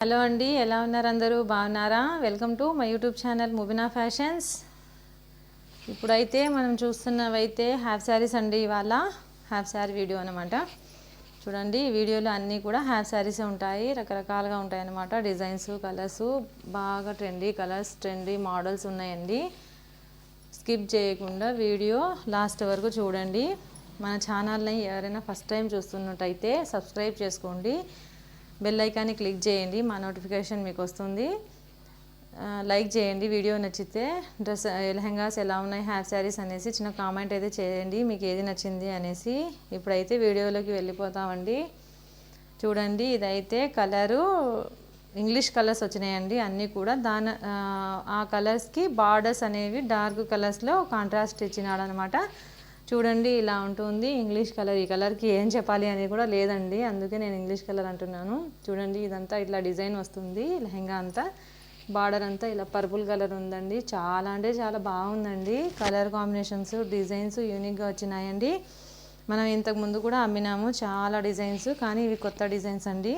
Hello అండి, ఎలా ఉన్నారు? అందరూ బాగున్నారా? Welcome to my YouTube channel Mubina fashions. ఇప్పుడైతే మనం చూస్తున్నవైతే హాఫ్ శారీస్ అండి. ఇవాళ హాఫ్ శారీ వీడియో అనమాట. చూడండి, ఈ వీడియోలో అన్నీ కూడా హాఫ్ శారీసే ఉంటాయి. రకరకాలుగా ఉంటాయి అన్నమాట. డిజైన్స్, కలర్స్, బాగా ట్రెండీ కలర్స్, ట్రెండీ మోడల్స్ ఉన్నాయండి. స్కిప్ చేయకుండా వీడియో లాస్ట్ వరకు చూడండి. మన ఛానల్ని ఎవరైనా ఫస్ట్ టైం చూస్తున్నట్టయితే సబ్స్క్రైబ్ చేసుకోండి. బెల్ ఐకాన్ని క్లిక్ చేయండి, మా నోటిఫికేషన్ మీకు వస్తుంది. లైక్ చేయండి వీడియో నచ్చితే. డ్రెస్ లెహంగాస్ ఎలా ఉన్నాయి, హాఫ్ శారీస్ అనేసి చిన్న కామెంట్ అయితే చేయండి, మీకు ఏది నచ్చింది అనేసి. ఇప్పుడైతే వీడియోలోకి వెళ్ళిపోతామండి. చూడండి, ఇదైతే కలరు ఇంగ్లీష్ కలర్స్ వచ్చినాయండి అన్నీ కూడా. ఆ కలర్స్కి బార్డర్స్ అనేవి డార్క్ కలర్స్లో కాంట్రాస్ట్ ఇచ్చినాడు అనమాట. చూడండి, ఇలా ఉంటుంది ఇంగ్లీష్ కలర్. ఈ కలర్కి ఏం చెప్పాలి అనేది కూడా లేదండి, అందుకే నేను ఇంగ్లీష్ కలర్ అంటున్నాను. చూడండి, ఇదంతా ఇట్లా డిజైన్ వస్తుంది. లెహంగా అంతా బార్డర్ అంతా ఇలా పర్పుల్ కలర్ ఉందండి. చాలా అంటే చాలా బాగుందండి. కలర్ కాంబినేషన్స్, డిజైన్స్ యూనిక్గా వచ్చినాయండి. మనం ఇంతకు ముందు కూడా అమ్మినాము చాలా డిజైన్స్, కానీ ఇవి కొత్త డిజైన్స్ అండి.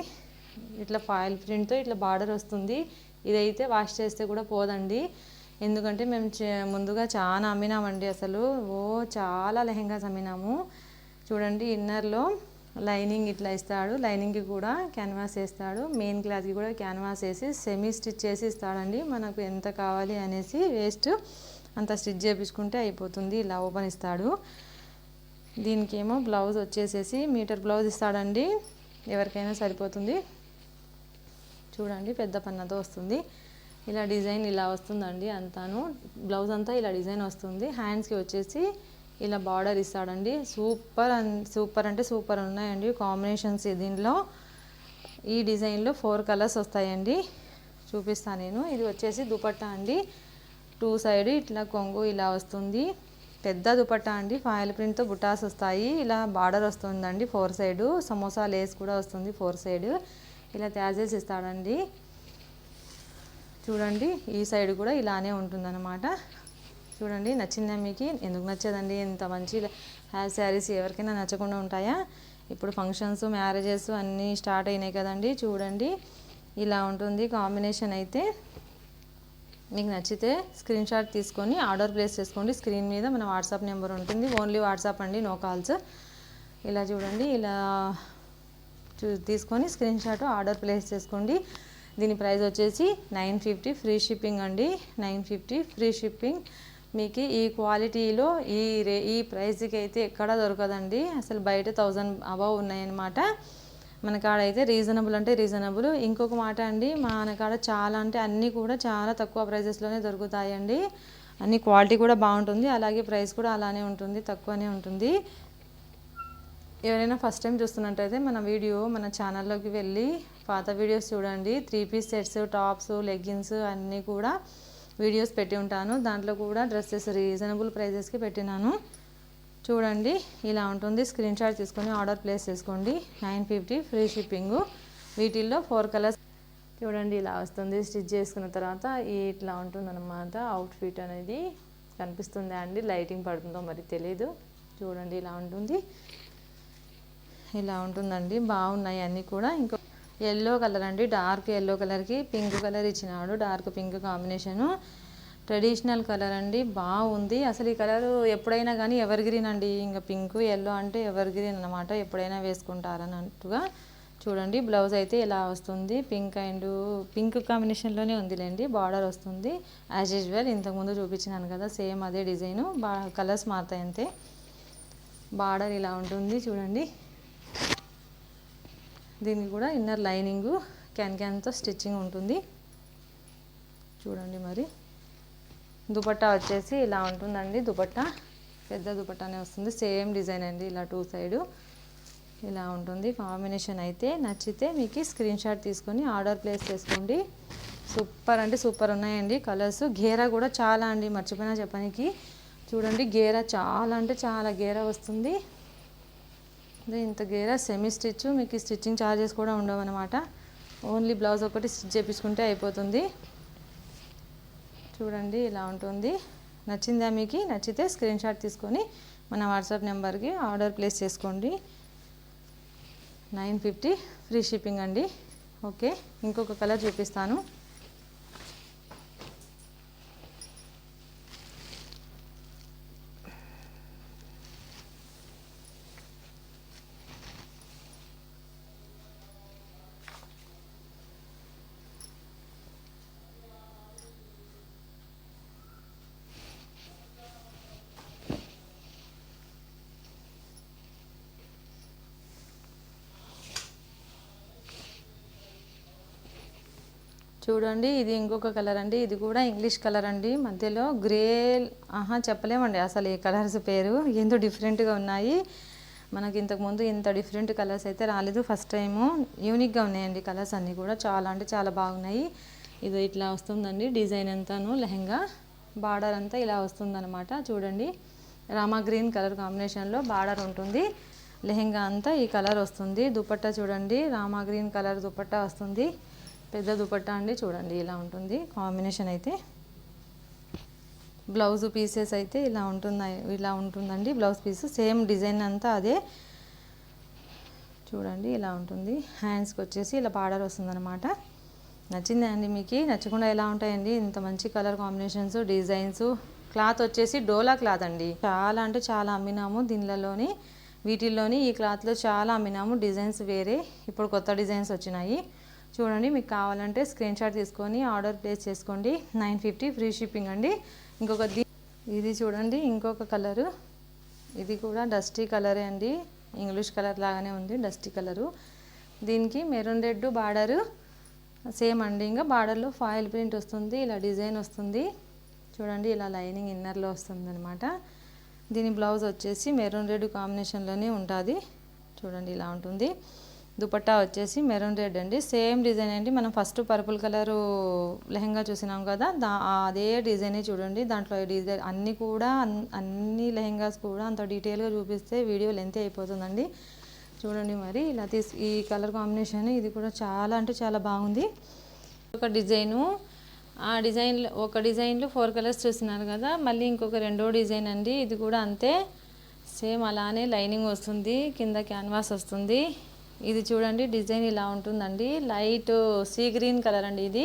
ఇట్లా ఫాయిల్ ప్రింట్తో ఇట్లా బార్డర్ వస్తుంది. ఇదైతే వాష్ చేస్తే కూడా పోదండి, ఎందుకంటే మేము ముందుగా చాలా అమ్మినామండి. అసలు చాలా లెహంగాస్ అమ్మినాము. చూడండి, ఇన్నర్లో లైనింగ్ ఇట్లా ఇస్తాడు. లైనింగ్కి కూడా క్యాన్వాస్ వేస్తాడు. మెయిన్ క్లాత్కి కూడా క్యాన్వాస్ వేసి సెమీ స్టిచ్ చేసి ఇస్తాడండి. మనకు ఎంత కావాలి అనేసి వేస్ట్ అంత స్టిచ్ చేయించుకుంటే అయిపోతుంది. ఇలా ఓపెన్ ఇస్తాడు. దీనికి ఏమో బ్లౌజ్ వచ్చేసేసి మీటర్ బ్లౌజ్ ఇస్తాడండి, ఎవరికైనా సరిపోతుంది. చూడండి, పెద్ద పన్నతో వస్తుంది. ఇలా డిజైన్ ఇలా వస్తుందండి అంతాను. బ్లౌజ్ అంతా ఇలా డిజైన్ వస్తుంది. హ్యాండ్స్కి వచ్చేసి ఇలా బార్డర్ ఇస్తాడండి. సూపర్ అంటే సూపర్ ఉన్నాయండి కాంబినేషన్స్. దీనిలో ఈ డిజైన్లో 4 కలర్స్ వస్తాయండి, చూపిస్తాను నేను. ఇది వచ్చేసి దుపట్టా అండి. 2 సైడ్ ఇట్లా కొంగు ఇలా వస్తుంది. పెద్ద దుపట్టా అండి. ఫాయిల్ ప్రింట్తో బుటాస్ వస్తాయి. ఇలా బార్డర్ వస్తుందండి 4 సైడ్. సమోసా లేస్ కూడా వస్తుంది 4 సైడ్. ఇలా ట్యాజెస్ ఇస్తాడండి. చూడండి, ఈ సైడ్ కూడా ఇలానే ఉంటుందన్నమాట. చూడండి, నచ్చిందా మీకు? ఎందుకు నచ్చదండి? ఇంత మంచి హ్యావ్ శారీస్ ఎవరికైనా నచ్చకుండా ఉంటాయా? ఇప్పుడు ఫంక్షన్స్, మ్యారేజెస్ అన్నీ స్టార్ట్ అయినాయి కదండి. చూడండి, ఇలా ఉంటుంది కాంబినేషన్. అయితే మీకు నచ్చితే స్క్రీన్ షాట్ తీసుకొని ఆర్డర్ ప్లేస్ చేసుకోండి. స్క్రీన్ మీద మన వాట్సాప్ నెంబర్ ఉంటుంది. ఓన్లీ వాట్సాప్ అండి, నో కాల్స్. ఇలా చూడండి, ఇలా తీసుకొని స్క్రీన్ షాట్ ఆర్డర్ ప్లేస్ చేసుకోండి. దీని ప్రైస్ వచ్చేసి 950 ఫ్రీ షిప్పింగ్ అండి. 950 ఫ్రీ షిప్పింగ్. మీకు ఈ క్వాలిటీలో ఈ ప్రైస్కి అయితే ఎక్కడ దొరకదండి. అసలు బయట 1000 అబవ్ ఉన్నాయన్నమాట. మన కాడ అయితే రీజనబుల్ అంటే రీజనబుల్. ఇంకొక మాట అండి, మన కాడ చాలా అంటే అన్నీ కూడా చాలా తక్కువ ప్రైజెస్లోనే దొరుకుతాయండి. అన్ని క్వాలిటీ కూడా బాగుంటుంది, అలాగే ప్రైస్ కూడా అలానే ఉంటుంది, తక్కువనే ఉంటుంది. ఎవరైనా ఫస్ట్ టైం చూస్తున్నట్టయితే మన ఛానల్లోకి వెళ్ళి పాత వీడియోస్ చూడండి. 3 పీస్ సెట్స్, టాప్స్, లెగ్గిన్స్ అన్నీ కూడా వీడియోస్ పెట్టి ఉంటాను. దాంట్లో కూడా డ్రెస్సెస్ రీజనబుల్ ప్రైజెస్కి పెట్టినాను. చూడండి, ఇలా ఉంటుంది. స్క్రీన్ షాట్ తీసుకొని ఆర్డర్ ప్లేస్ చేసుకోండి. 950 ఫ్రీ షిప్పింగు. వీటిల్లో 4 కలర్స్. చూడండి, ఇలా వస్తుంది. స్టిచ్ చేసుకున్న తర్వాత ఇట్లా ఉంటుందన్నమాట అవుట్ఫిట్ అనేది. కనిపిస్తుందా అండి? లైటింగ్ పడుతుందో మరి తెలీదు. చూడండి, ఇలా ఉంటుంది. ఇలా ఉంటుందండి. బాగున్నాయి అన్నీ కూడా. ఇంకో ఎల్లో కలర్ అండి, డార్క్ ఎల్లో కలర్కి పింక్ కలర్ ఇచ్చినాడు. Dark pink combination. Traditional colour అండి, బాగుంది. అసలు ఈ కలర్ ఎప్పుడైనా కానీ ఎవర్ గ్రీన్ అండి. ఇంకా పింక్ ఎల్లో అంటే ఎవర్ గ్రీన్ అనమాట, ఎప్పుడైనా వేసుకుంటారన్నట్టుగా. చూడండి, బ్లౌజ్ అయితే ఇలా వస్తుంది. పింక్ కాంబినేషన్లోనే ఉందిలేండి. బార్డర్ వస్తుంది యాజ్ యూజువల్. ఇంతకుముందు చూపించినాను కదా, సేమ్ అదే డిజైను. కలర్స్ మారుతాయి అంతే. బార్డర్ ఇలా ఉంటుంది. చూడండి, దీనికి కూడా ఇన్నర్ లైనింగు క్యాన్తో స్టిచ్చింగ్ ఉంటుంది. చూడండి, మరి దుపట్టా వచ్చేసి ఇలా ఉంటుందండి. దుపట్టా పెద్ద దుపట్టానే వస్తుంది. సేమ్ డిజైన్ అండి, ఇలా 2 సైడు ఇలా ఉంటుంది కాంబినేషన్. అయితే నచ్చితే మీకు స్క్రీన్ షాట్ తీసుకొని ఆర్డర్ ప్లేస్ చేసుకోండి. సూపర్ అంటే సూపర్ ఉన్నాయండి కలర్స్. గేరా కూడా చాలా అండి, మర్చిపోయినా చెప్పడానికి. చూడండి, గేరా చాలా అంటే చాలా గేరా వస్తుంది. ఇంత గేరా సెమీ స్టిచ్. మీకు స్టిచ్చింగ్ ఛార్జెస్ కూడా ఉండవు అనమాట. ఓన్లీ బ్లౌజ్ ఒకటి స్టిచ్ చేయించుకుంటే అయిపోతుంది. చూడండి, ఇలా ఉంటుంది. నచ్చిందా మీకు? నచ్చితే స్క్రీన్ షాట్ తీసుకొని మన వాట్సాప్ నెంబర్కి ఆర్డర్ ప్లేస్ చేసుకోండి. 950 ఫ్రీ షిప్పింగ్ అండి. ఓకే, ఇంకొక కలర్ చూపిస్తాను. చూడండి, ఇది ఇంకొక కలర్ అండి. ఇది కూడా ఇంగ్లీష్ కలర్ అండి. మధ్యలో గ్రే, చెప్పలేమండి అసలు ఈ కలర్స్ పేరు, ఏందో డిఫరెంట్గా ఉన్నాయి. మనకి ఇంతకుముందు ఇంత డిఫరెంట్ కలర్స్ అయితే రాలేదు, ఫస్ట్ టైము. యూనిక్గా ఉన్నాయండి కలర్స్ అన్నీ కూడా, చాలా అంటే చాలా బాగున్నాయి. ఇది ఇట్లా వస్తుందండి డిజైన్ అంతాను. లెహంగా బార్డర్ అంతా ఇలా వస్తుందన్నమాట. చూడండి, రామా గ్రీన్ కలర్ కాంబినేషన్లో బార్డర్ ఉంటుంది. లెహంగా అంతా ఈ కలర్ వస్తుంది. దుపట్టా చూడండి, రామా గ్రీన్ కలర్ దుపట్టా వస్తుంది. పెద్ద దుపట్టా అండి. చూడండి ఇలా ఉంటుంది కాంబినేషన్ అయితే. బ్లౌజ్ పీసెస్ అయితే ఇలా ఉంటుందండి. బ్లౌజ్ పీస్ సేమ్ డిజైన్ అంతా అదే. చూడండి ఇలా ఉంటుంది. హ్యాండ్స్కి వచ్చేసి ఇలా బార్డర్ వస్తుందన్నమాట. నచ్చిందా అండి మీకు? నచ్చకుండా ఎలా ఉంటాయండి ఇంత మంచి కలర్ కాంబినేషన్స్, డిజైన్స్. క్లాత్ వచ్చేసి డోలా క్లాత్ అండి. చాలా అంటే చాలా అమ్మినాము దీనిలోని, వీటిల్లోని ఈ క్లాత్లో చాలా అమ్మినాము. డిజైన్స్ వేరే, ఇప్పుడు కొత్త డిజైన్స్ వచ్చినాయి. చూడండి, మీకు కావాలంటే స్క్రీన్ షాట్ తీసుకొని ఆర్డర్ ప్లేస్ చేసుకోండి. 950 ఫ్రీ షిప్పింగ్ అండి. ఇది చూడండి ఇంకొక కలరు. ఇది కూడా డస్టీ కలరే అండి, ఇంగ్లీష్ కలర్ లాగానే ఉంది, డస్టీ కలరు. దీనికి మెరూన్ రెడ్ బార్డరు సేమ్ అండి. ఇంకా బార్డర్లో ఫాయిల్ ప్రింట్ వస్తుంది, ఇలా డిజైన్ వస్తుంది. చూడండి ఇలా లైనింగ్ ఇన్నర్లో వస్తుంది అనమాట. దీని బ్లౌజ్ వచ్చేసి మెరూన్ రెడ్ కాంబినేషన్లోనే ఉంటుంది. చూడండి ఇలా ఉంటుంది. దుపట్టా వచ్చేసి మెరూన్ రెడ్ అండి. సేమ్ డిజైన్ అండి. మనం ఫస్ట్ పర్పుల్ కలరు లెహంగా చూసినాం కదా, అదే డిజైనే చూడండి. దాంట్లో డిజైన్ అన్నీ కూడా, అన్ని లెహంగాస్ కూడా అంత డీటెయిల్గా చూపిస్తే వీడియో లెంత్ అయిపోతుందండి. చూడండి మరి ఇలా ఈ కలర్ కాంబినేషన్ ఇది కూడా చాలా అంటే చాలా బాగుంది. ఒక డిజైను, ఆ డిజైన్లో ఒక డిజైన్లో 4 కలర్స్ చూస్తున్నారు కదా, మళ్ళీ ఇంకొక రెండో డిజైన్ అండి. ఇది కూడా అంతే, సేమ్ అలానే లైనింగ్ వస్తుంది, కింద క్యాన్వాస్ వస్తుంది. ఇది చూడండి డిజైన్ ఇలా ఉంటుందండి. లైట్ సీ గ్రీన్ కలర్ అండి. ఇది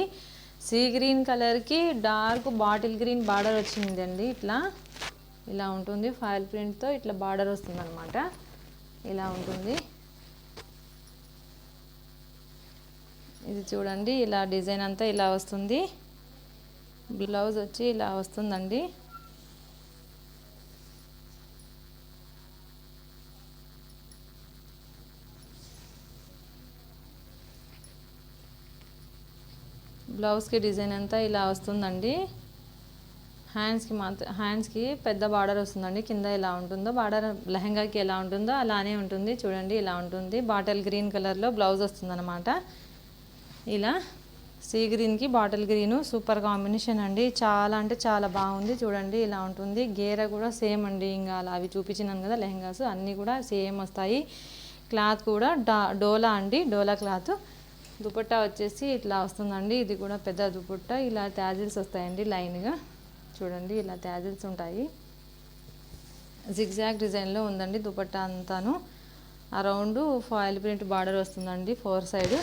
సీ గ్రీన్ కలర్కి డార్క్ బాటిల్ గ్రీన్ బార్డర్ వచ్చిందండి. ఇలా ఉంటుంది. ఫాయిల్ ప్రింట్తో ఇట్లా బార్డర్ వస్తుంది అనమాట. ఇలా ఉంటుంది. ఇది చూడండి ఇలా డిజైన్ అంతా ఇలా వస్తుంది. బ్లౌజ్ వచ్చి ఇలా వస్తుందండి. బ్లౌజ్కి డిజైన్ అంతా ఇలా వస్తుందండి. హ్యాండ్స్కి పెద్ద బార్డర్ వస్తుందండి. కింద ఎలా ఉంటుందో బార్డర్ లెహంగాకి ఎలా ఉంటుందో అలానే ఉంటుంది. చూడండి ఇలా ఉంటుంది. బాటిల్ గ్రీన్ కలర్లో బ్లౌజ్ వస్తుందన్నమాట. ఇలా సీ గ్రీన్కి బాటిల్ గ్రీను సూపర్ కాంబినేషన్ అండి. చాలా అంటే చాలా బాగుంది. చూడండి ఇలా ఉంటుంది. గేర కూడా సేమ్ అండి. ఇంకా అలా అవి చూపించినాను కదా లెహంగాస్ అన్నీ కూడా సేమ్ వస్తాయి. క్లాత్ కూడా డోలా అండి, డోలా క్లాత్. దుపట్టా వచ్చేసి ఇట్లా వస్తుందండి. ఇది కూడా పెద్ద దుపట్టా. ఇలా ట్యాజిల్స్ వస్తాయండి లైన్గా. చూడండి ఇలా ట్యాజిల్స్ ఉంటాయి. జిగ్జాగ్ డిజైన్లో ఉందండి దుపట్టా అంతాను. అరౌండ్ ఫాయిల్ ప్రింట్ బార్డర్ వస్తుందండి 4 సైడ్.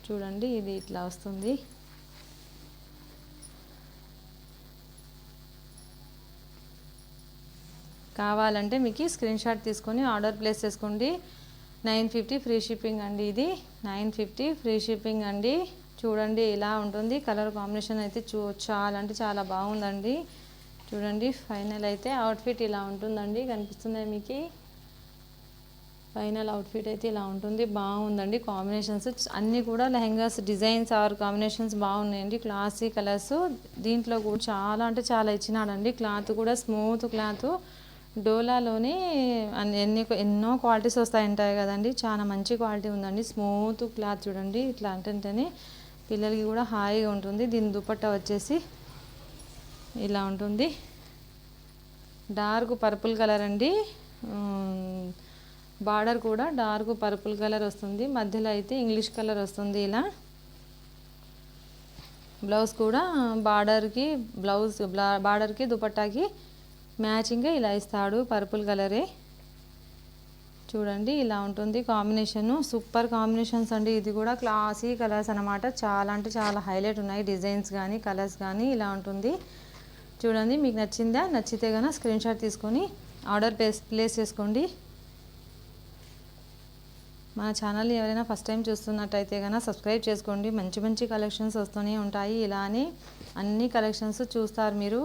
చూడండి ఇది ఇట్లా వస్తుంది. కావాలంటే మీకు స్క్రీన్ షాట్ తీసుకొని ఆర్డర్ ప్లేస్ చేసుకోండి. 950 ఫ్రీ షిప్పింగ్ అండి. ఇది 950 ఫ్రీ షిప్పింగ్ అండి. చూడండి ఇలా ఉంటుంది. కలర్ కాంబినేషన్ అయితే చాలా అంటే చాలా బాగుందండి. చూడండి ఫైనల్ అయితే అవుట్ఫిట్ ఇలా ఉంటుందండి. కనిపిస్తుంది మీకు? ఫైనల్ అవుట్ఫిట్ అయితే ఇలా ఉంటుంది. బాగుందండి. కాంబినేషన్స్ అన్నీ కూడా లెహంగాస్ డిజైన్స్ ఆర్ కాంబినేషన్స్ బాగున్నాయండి. Classy colours. దీంట్లో కూడా చాలా అంటే చాలా ఇచ్చినాడండి. క్లాత్ కూడా స్మూత్ క్లాత్. డోలాలోనే ఎన్నో క్వాలిటీస్ వస్తాయంటాయి కదండి. చాలా మంచి క్వాలిటీ ఉందండి. స్మూత్ క్లాత్ చూడండి. ఇట్లా అంటేనే పిల్లలకి కూడా హాయిగా ఉంటుంది. దీని దుపట్టా వచ్చేసి ఇలా ఉంటుంది. డార్క్ పర్పుల్ కలర్ అండి. బార్డర్ కూడా డార్క్ పర్పుల్ కలర్ వస్తుంది. మధ్యలో అయితే ఇంగ్లీష్ కలర్ వస్తుంది. ఇలా బ్లౌజ్ కూడా బార్డర్కి దుపట్టాకి మ్యాచింగ్గా ఇలా ఇస్తాడు. పర్పుల్ కలరే. చూడండి ఇలా ఉంటుంది కాంబినేషను, సూపర్ కాంబినేషన్స్ అండి. ఇది కూడా క్లాసీ కలర్స్ అనమాట. చాలా అంటే చాలా హైలైట్ ఉన్నాయి, డిజైన్స్ కానీ కలర్స్ కానీ ఇలా ఉంటుంది. చూడండి మీకు నచ్చిందా? నచ్చితే కనుక స్క్రీన్ షాట్ తీసుకొని ఆర్డర్ ప్లేస్ చేసుకోండి. మన ఛానల్ని ఎవరైనా ఫస్ట్ టైం చూస్తున్నట్టయితే కనుక సబ్స్క్రైబ్ చేసుకోండి. మంచి మంచి కలెక్షన్స్ వస్తూనే ఉంటాయి. ఇలానే అన్ని కలెక్షన్స్ చూస్తారు మీరు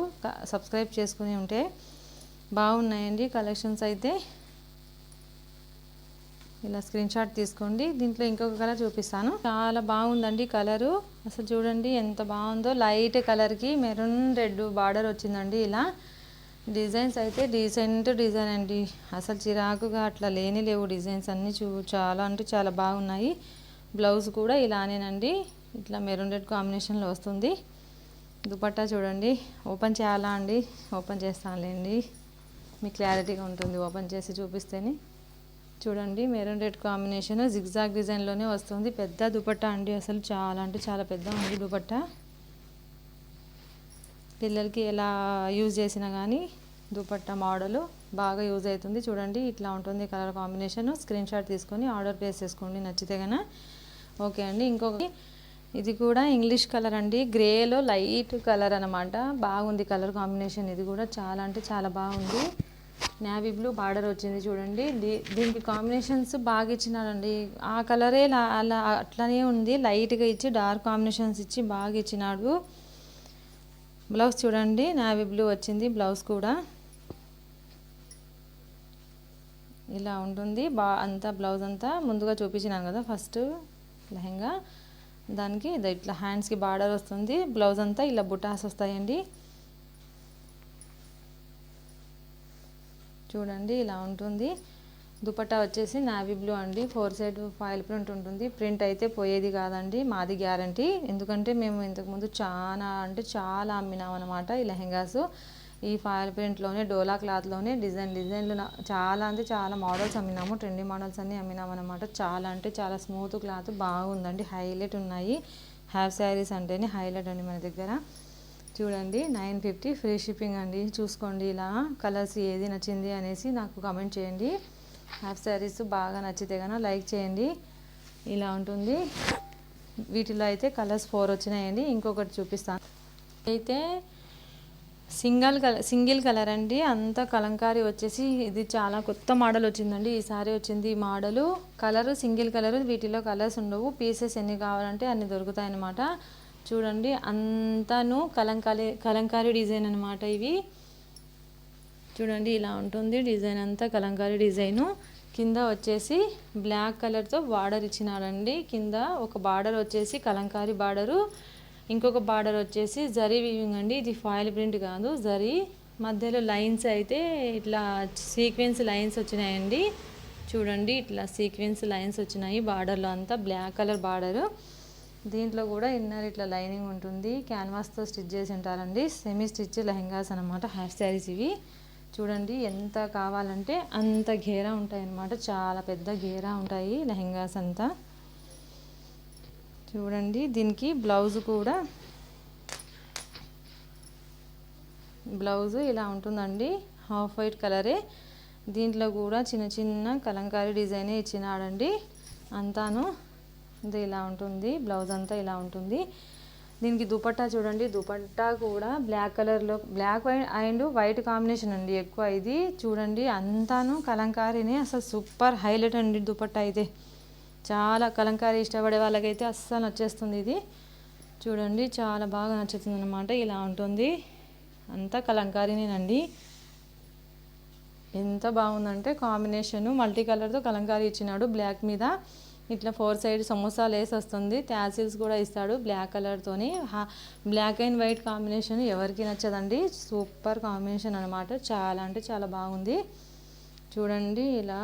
సబ్స్క్రైబ్ చేసుకుని ఉంటే. బాగున్నాయండి కలెక్షన్స్ అయితే. ఇలా స్క్రీన్ షాట్ తీసుకోండి. దీంట్లో ఇంకొక కలర్ చూపిస్తాను. చాలా బాగుందండి కలరు. అసలు చూడండి ఎంత బాగుందో. లైట్ కలర్కి మెరూన్ రెడ్ బార్డర్ వచ్చిందండి. ఇలా డిజైన్స్ అయితే డీసెంట్ డిజైన్ అండి. అసలు చిరాకుగా అట్లా లేవు డిజైన్స్ అన్నీ చాలా అంటే చాలా బాగున్నాయి. బ్లౌజ్ కూడా ఇలానేనండి, ఇట్లా మెరూన్ రెడ్ కాంబినేషన్లో వస్తుంది. దుపట్టా చూడండి. ఓపెన్ చేయాలా అండి? ఓపెన్ చేస్తానులేండి, మీకు క్లారిటీగా ఉంటుంది ఓపెన్ చేసి చూపిస్తేనే. చూడండి మెరూన్ రెడ్ కాంబినేషన్ జిగ్జాగ్ డిజైన్లోనే వస్తుంది. పెద్ద దుపట్టా అండి, అసలు చాలా అంటే చాలా పెద్ద ఉంది దుపట్టా. పిల్లలకి ఎలా యూజ్ చేసినా కానీ దుపట్టా మోడలు బాగా యూజ్ అవుతుంది. చూడండి ఇట్లా ఉంటుంది కలర్ కాంబినేషన్. స్క్రీన్ షాట్ తీసుకొని ఆర్డర్ ప్లేస్ చేసుకోండి నచ్చితే కనుక. ఓకే అండి. ఇంకొకటి ఇది కూడా ఇంగ్లీష్ కలర్ అండి, గ్రేలో లైట్ కలర్ అనమాట. బాగుంది కలర్ కాంబినేషన్. ఇది కూడా చాలా అంటే చాలా బాగుంది. నేవీ బ్లూ బార్డర్ వచ్చింది చూడండి. దీనికి కాంబినేషన్స్ బాగా ఇచ్చినాడండి. ఆ కలరే అలా అట్లనే ఉంది, లైట్గా ఇచ్చి డార్క్ కాంబినేషన్స్ ఇచ్చి బాగా ఇచ్చినాడు. బ్లౌజ్ చూడండి నేవీ బ్లూ వచ్చింది బ్లౌజ్ కూడా. ఇలా ఉంటుంది అంతా బ్లౌజ్ అంతా. ముందుగా చూపించినాను కదా ఫస్ట్ లెహంగా, దానికి ఇట్లా హ్యాండ్స్కి బార్డర్ వస్తుంది. బ్లౌజ్ అంతా ఇలా బుటాస్ వస్తాయండి. చూడండి ఇలా ఉంటుంది. దుపట్టా వచ్చేసి నావీ బ్లూ అండి. 4 సైడ్ ఫాయిల్ ప్రింట్ ఉంటుంది. ప్రింట్ అయితే పోయేది కాదండి, మాది గ్యారంటీ. ఎందుకంటే మేము ఇంతకుముందు చాలా అంటే చాలా అమ్మినాం అనమాట ఈ లెహెంగాస్. ఈ ఫాయిల్ ప్రింట్లోనే డోలా క్లాత్లోనే డిజైన్లు చాలా అంటే చాలా మోడల్స్ అమ్మినాము. ట్రెండీ మోడల్స్ అన్నీ అమ్మినాం అనమాట. చాలా అంటే చాలా స్మూత్ క్లాత్ బాగుందండి, హైలైట్ ఉన్నాయి. హ్యావ్ శారీస్ అంటేనే హైలైట్ అండి మన దగ్గర. చూడండి 950 ఫ్రీ షిప్పింగ్ అండి. చూసుకోండి ఇలా కలర్స్ ఏది నచ్చింది అనేసి నాకు కామెంట్ చేయండి. హాఫ్ శారీస్ బాగా నచ్చితే కనుక లైక్ చేయండి. ఇలా ఉంటుంది. వీటిలో అయితే కలర్స్ 4 వచ్చినాయండి. ఇంకొకటి చూపిస్తాను. అయితే సింగిల్ కలర్ అండి. అంతా కలంకారీ వచ్చేసి ఇది చాలా కొత్త మోడల్ వచ్చిందండి. ఈసారి వచ్చింది ఈ మోడలు. Colour single colour. వీటిలో కలర్స్ ఉండవు. పీసెస్ ఎన్ని కావాలంటే అన్ని దొరుకుతాయి అన్నమాట. చూడండి అంతాను కలంకారీ డిజైన్ అనమాట ఇవి. చూడండి ఇలా ఉంటుంది డిజైన్ అంతా కలంకారీ డిజైను. కింద వచ్చేసి బ్లాక్ కలర్తో బార్డర్ ఇచ్చినాడండి. కింద ఒక బార్డర్ వచ్చేసి కలంకారీ బార్డరు, ఇంకొక బార్డర్ వచ్చేసి జరీ వీవింగ్ అండి. ఇది ఫాయిల్ ప్రింట్ కాదు, జరీ. మధ్యలో లైన్స్ అయితే ఇట్లా సీక్వెన్స్ లైన్స్ వచ్చినాయండి. చూడండి ఇట్లా సీక్వెన్స్ లైన్స్ వచ్చినాయి బార్డర్లో అంతా. Black colour border. దీంట్లో కూడా ఇన్నర్ ఇట్లా లైనింగ్ ఉంటుంది. క్యాన్వాస్తో స్టిచ్ చేసి ఉంటారండి. సెమీ స్టిచ్ లెహెంగాస్ అనమాట, హాఫ్ శారీస్ ఇవి. చూడండి ఎంత కావాలంటే అంత ఘేరా ఉంటాయి అన్నమాట. చాలా పెద్ద ఘేరా ఉంటాయి లెహెంగాస్ అంతా. చూడండి దీనికి బ్లౌజ్ కూడా బ్లౌజ్ ఇలా ఉంటుందండి, హాఫ్ వైట్ కలరే. దీంట్లో కూడా చిన్న చిన్న కలంకారీ డిజైనే ఇచ్చినాడండి అంతాను. ఇది ఇలా ఉంటుంది, బ్లౌజ్ అంతా ఇలా ఉంటుంది. దీనికి దుపట్టా చూడండి. దుపట్టా కూడా బ్లాక్ కలర్లో, బ్లాక్ అండ్ వైట్ కాంబినేషన్ అండి ఎక్కువ ఇది. చూడండి అంతాను కలంకారీనే. అసలు సూపర్ హైలైట్ అండి దుపట్టా అయితే. చాలా కలంకారీ ఇష్టపడే వాళ్ళకైతే అస్సలు నచ్చేస్తుంది ఇది. చూడండి చాలా బాగా నచ్చుతుంది అన్నమాట. ఇలా ఉంటుంది అంతా కలంకారీనేనండి. ఎంత బాగుందంటే కాంబినేషను మల్టీ కలర్తో కలంకారీ ఇచ్చినాడు. బ్లాక్ మీద ఇట్లా 4 సైడ్ సమోసా లేస్ వస్తుంది. ట్యాసిల్స్ కూడా ఇస్తాడు బ్లాక్ కలర్తోని. బ్లాక్ అండ్ వైట్ కాంబినేషన్ ఎవరికి నచ్చదండి, సూపర్ కాంబినేషన్ అనమాట. చాలా అంటే చాలా బాగుంది. చూడండి ఇలా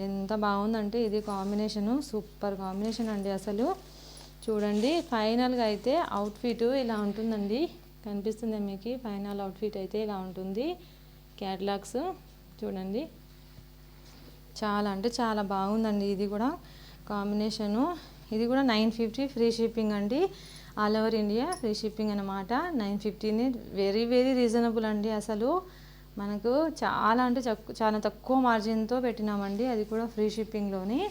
ఎంత బాగుందంటే ఇది కాంబినేషను, సూపర్ కాంబినేషన్ అండి అసలు. చూడండి ఫైనల్గా అయితే అవుట్ఫిట్ ఇలా ఉంటుందండి. కనిపిస్తుంది మీకు? ఫైనల్ అవుట్ఫిట్ అయితే ఇలా ఉంటుంది. క్యాటలాగ్స్ చూడండి చాలా అంటే చాలా బాగుందండి. ఇది కూడా కాంబినేషను. ఇది కూడా 950 ఫ్రీ షిప్పింగ్ అండి. All over India free shipping అనమాట. 950ని వెరీ వెరీ రీజనబుల్ అండి. అసలు మనకు చాలా అంటే చాలా తక్కువ మార్జిన్తో పెట్టినామండి, అది కూడా ఫ్రీ షిప్పింగ్లోని.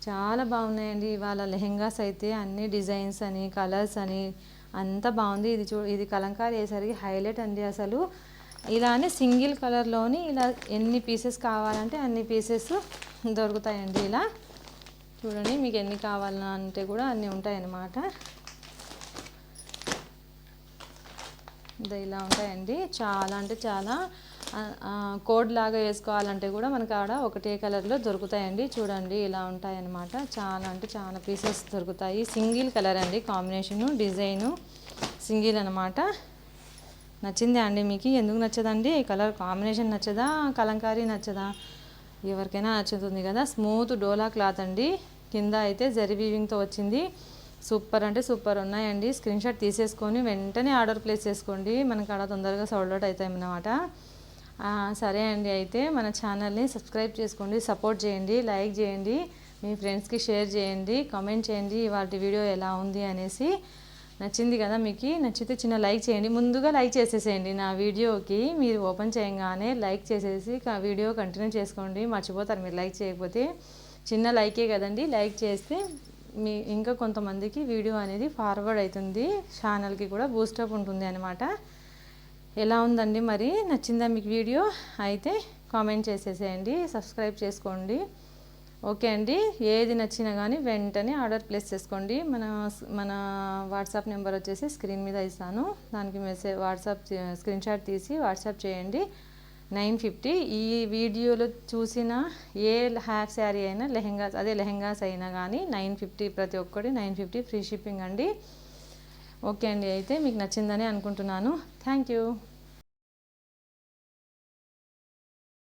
చాలా బాగున్నాయండి ఇవాళ లెహెంగాస్ అయితే, అన్ని డిజైన్స్ అని కలర్స్ అని అంతా బాగుంది. ఇది కలంకారీ వేసరికి హైలైట్ అండి అసలు. ఇలానే సింగిల్ కలర్లోని ఇలా ఎన్ని పీసెస్ కావాలంటే అన్ని పీసెస్ దొరుకుతాయండి. ఇలా చూడండి, మీకు ఎన్ని కావాలంటే కూడా అన్నీ ఉంటాయన్నమాట. ఇలా ఉంటాయండి, చాలా అంటే చాలా. కోడ్ లాగా వేసుకోవాలంటే కూడా మనకు ఆడ ఒకటే కలర్లో దొరుకుతాయండి. చూడండి ఇలా ఉంటాయన్నమాట. చాలా అంటే చాలా పీసెస్ దొరుకుతాయి. సింగిల్ కలర్ అండి, కాంబినేషను డిజైను సింగిల్ అనమాట. నచ్చిందా అండి మీకు? ఎందుకు నచ్చదండి? కలర్ కాంబినేషన్ నచ్చదా, కలంకారీ నచ్చదా? ఎవరికైనా నచ్చుతుంది కదా. స్మూత్ డోలా క్లాత్ అండి, కింద అయితే జరీ వీవింగ్తో వచ్చింది. సూపర్ అంటే సూపర్ ఉన్నాయండి. స్క్రీన్ షాట్ తీసేసుకొని వెంటనే ఆర్డర్ ప్లేస్ చేసుకోండి, మనకు ఆడ తొందరగా సోల్డ్ అవుట్ అవుతాయి అన్నమాట. సరే అండి, అయితే మన ఛానల్ని సబ్స్క్రైబ్ చేసుకోండి, సపోర్ట్ చేయండి, లైక్ చేయండి, మీ ఫ్రెండ్స్కి షేర్ చేయండి, కామెంట్ చేయండి వాటి వీడియో ఎలా ఉంది అనేసి. నచ్చింది కదా మీకు? నచ్చితే చిన్న లైక్ చేయండి, ముందుగా లైక్ చేసేసేయండి. నా వీడియోకి మీరు ఓపెన్ చేయగానే లైక్ చేసేసి వీడియో కంటిన్యూ చేసుకోండి. మర్చిపోతారు మీరు లైక్ చేయకపోతే. చిన్న లైకే కదండి, లైక్ చేస్తే ఇంకా కొంతమందికి వీడియో అనేది ఫార్వర్డ్ అవుతుంది, ఛానల్కి కూడా బూస్టప్ ఉంటుంది అనమాట. ఎలా ఉందండి మరి? నచ్చిందా మీకు వీడియో? అయితే కామెంట్ చేసేసేయండి, సబ్స్క్రైబ్ చేసుకోండి. ఓకే అండి, ఏది నచ్చినా కానీ వెంటనే ఆర్డర్ ప్లేస్ చేసుకోండి. మన వాట్సాప్ నెంబర్ వచ్చేసి స్క్రీన్ మీద ఇస్తాను, దానికి వాట్సాప్ స్క్రీన్ షాట్ తీసి వాట్సాప్ చేయండి. 950. ఈ వీడియోలో చూసిన ఏ హాఫ్ శారీ అయినా లెహెంగాస్ అయినా కానీ 950, ప్రతి ఒక్కటి 950 ఫ్రీ షిప్పింగ్ అండి. ఓకే అండి, అయితే మీకు నచ్చిందని అనుకుంటున్నాను. Thank you.